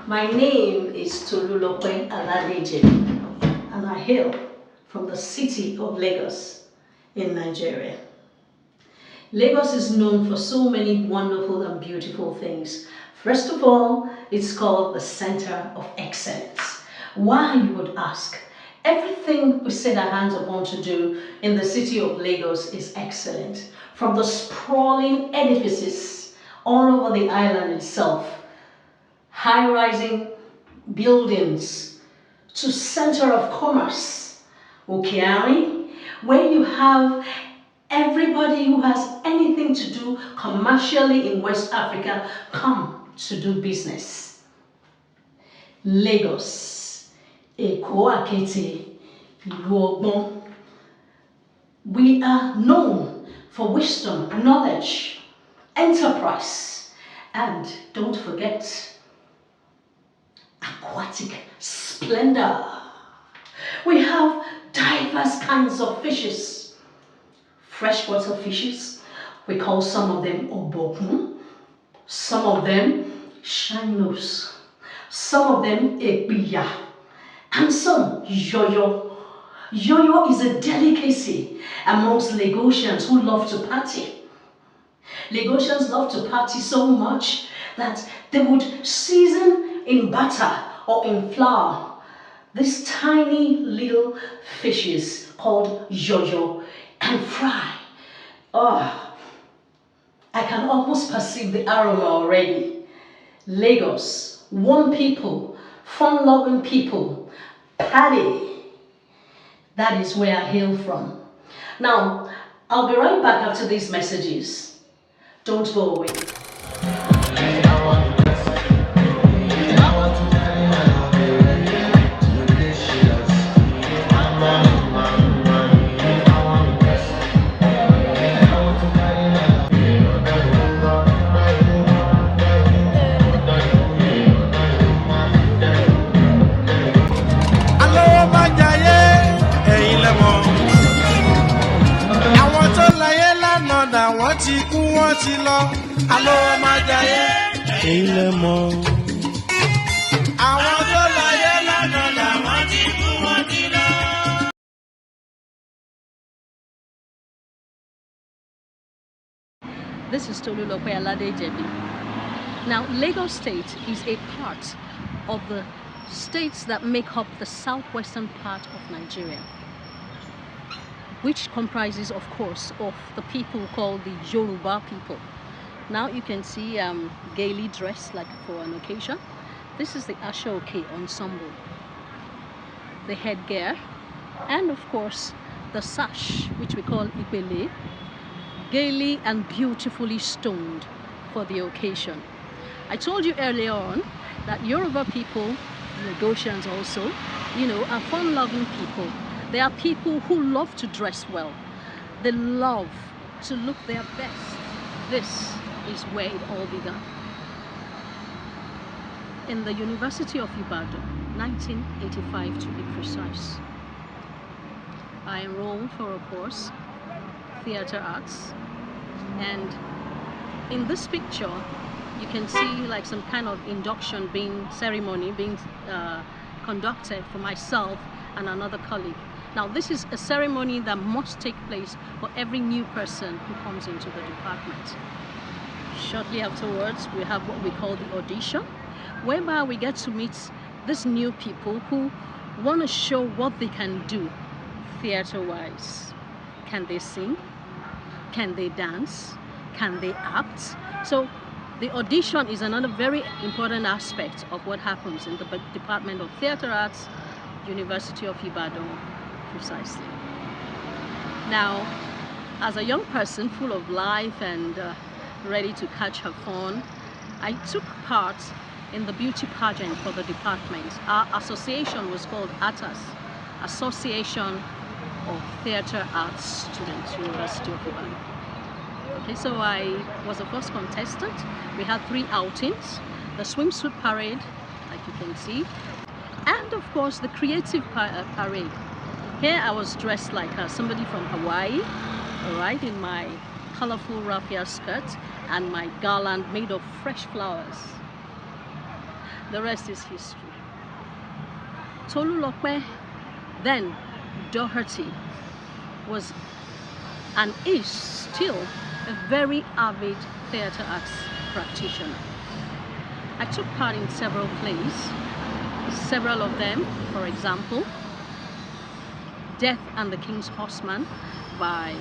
My name is Tolulope Aladeje, and I hail from the city of Lagos in Nigeria. Lagos is known for so many wonderful and beautiful things. First of all, it's called the center of excellence. Why, you would ask? Everything we set our hands upon to do in the city of Lagos is excellent. From the sprawling edifices all over the island itself, high-rising buildings, to center of commerce, Okeani, where you have everybody who has anything to do commercially in West Africa come to do business. Lagos, Eko Akete, Ilu Ogbon. We are known for wisdom, knowledge, enterprise, and don't forget, aquatic splendor. We have diverse kinds of fishes. Freshwater fishes, we call some of them obokun, some of them shinos, some of them ebiya, and some yoyo. Yoyo is a delicacy amongst Lagosians who love to party. Lagosians love to party so much that they would season in butter or in flour these tiny little fishes called yoyo and fry. Oh, I can almost perceive the aroma already. Lagos, warm people, fun-loving people, party. That is where I hail from. Now, I'll be right back after these messages. Don't go away. Ti kú wọ́n ti lọ, àlọ́ máa jayé. Ilẹ̀ mọ́. Àwọn tó láyé lánàá làwọn ti kú wọ́n ti lọ. This is Tolulope Aladeje. Now, Lagos State is a part of the states that make up the southwestern part of Nigeria, which comprises, of course, of the people called the Yoruba people. Now you can see gaily dressed like for an occasion. This is the Ashoke ensemble, the headgear, and of course the sash, which we call Ipele, gaily and beautifully stoned for the occasion. I told you earlier on that Yoruba people, Lagosians also, are fun-loving people. They are people who love to dress well. They love to look their best. This is where it all began. In the University of Ibadan, 1985 to be precise. I enrolled for a course, theater arts, and in this picture you can see like some kind of induction ceremony being conducted for myself and another colleague. Now, this is a ceremony that must take place for every new person who comes into the department. Shortly afterwards, we have what we call the audition, whereby we get to meet these new people who want to show what they can do theater-wise. Can they sing? Can they dance? Can they act? So the audition is another very important aspect of what happens in the Department of Theater Arts, University of Ibadan, precisely. Now, as a young person full of life and ready to catch her fun, I took part in the beauty pageant for the department. Our association was called ATAS, Association of Theater Arts Students, University of Ibadan. Okay, so I was the first contestant. We had 3 outings: the swimsuit parade, like you can see, and of course the creative parade. Here I was dressed like somebody from Hawaii, all right, in my colorful raffia skirt and my garland made of fresh flowers. The rest is history. Tolulope, then Doherty, was and is still a very avid theatre arts practitioner. I took part in several plays, several of them, for example, Death and the King's Horseman by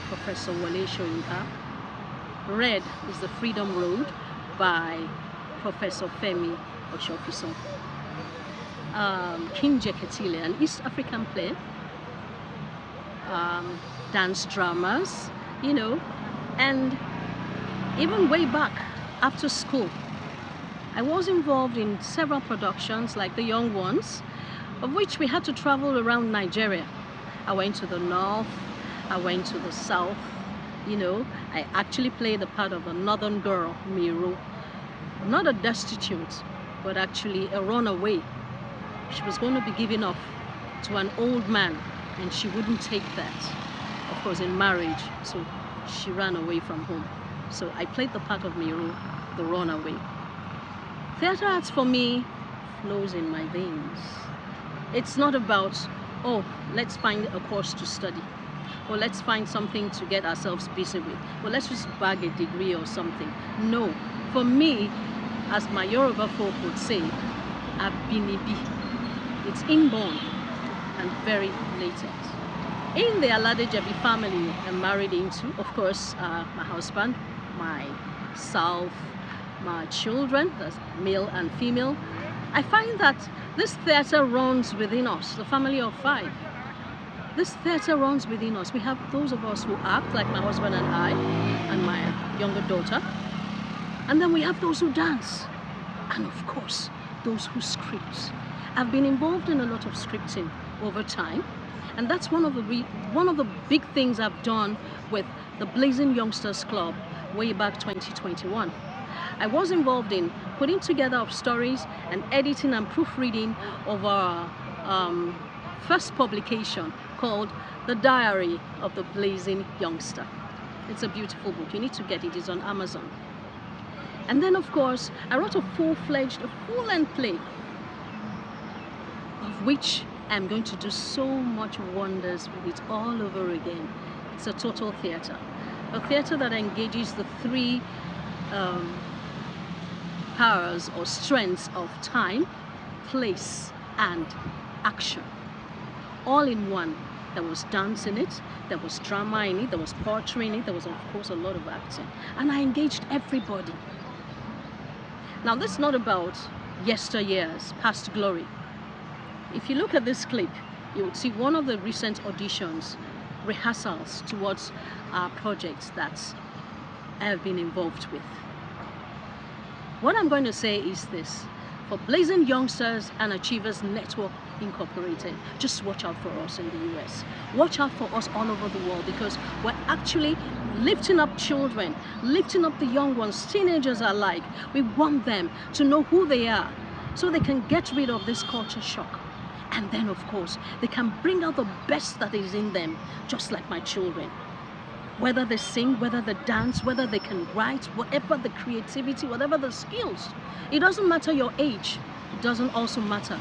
Professor Wale Soyinka. Red is the Freedom Road by Professor Femi Oshofiso. King Jeketile, an East African play, dance dramas, you know, and even way back after school, I was involved in several productions like The Young Ones, of which we had to travel around Nigeria. I went to the north, I went to the south, you know. I actually played the part of a northern girl, Miru, not a destitute, but actually a runaway. She was going to be given up to an old man, and she wouldn't take that, of course, in marriage, so she ran away from home. So I played the part of Miru, the runaway. Theatre arts for me flows in my veins. It's not about, oh, let's find a course to study, or let's find something to get ourselves busy with, or let's just bag a degree or something. No, for me, as my Yoruba folk would say, abinibi. It's inborn and very latent. In the Aladejebi family I'm married into, of course, my husband, myself, my children, that's male and female, I find that this theatre runs within us, the family of 5. This theatre runs within us. We have those of us who act, like my husband and I, and my younger daughter. And then we have those who dance. And of course, those who script. I've been involved in a lot of scripting over time. And that's one of the big things I've done with the Blazing Youngsters Club way back 2021. I was involved in putting together of stories and editing and proofreading of our first publication called The Diary of the Blazing Youngster. It's a beautiful book. You need to get it. It's on Amazon. And then, of course, I wrote a full-fledged, full-length play, of which I'm going to do so much wonders with it all over again. It's a total theatre. A theatre that engages the 3 powers or strengths of time, place, and action. All in one. There was dance in it, there was drama in it, there was poetry in it, there was, of course, a lot of acting. And I engaged everybody. Now, this is not about yesteryears, past glory. If you look at this clip, you would see one of the recent auditions, rehearsals towards our projects that I have been involved with. What I'm going to say is this: for Blazing Youngsters and Achievers Network Incorporated, just watch out for us in the US. Watch out for us all over the world, because we're actually lifting up children, lifting up the young ones, teenagers alike. We want them to know who they are so they can get rid of this culture shock. And then, of course, they can bring out the best that is in them, just like my children. Whether they sing, whether they dance, whether they can write, whatever the creativity, whatever the skills. It doesn't matter your age. It doesn't also matter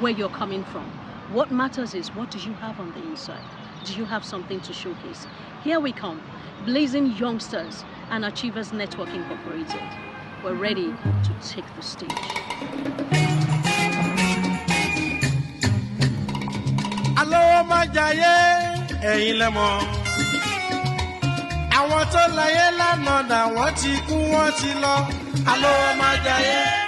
where you're coming from. What matters is, what do you have on the inside? Do you have something to showcase? Here we come, Blazing Youngsters and Achievers Network Incorporated. We're ready to take the stage. Alówó má jayé, ẹ̀yin lẹ mọ̀. Àwọn tó láyé lánàá dà wọ́n ti kú wọ́n ti lọ. Alówó má jayé.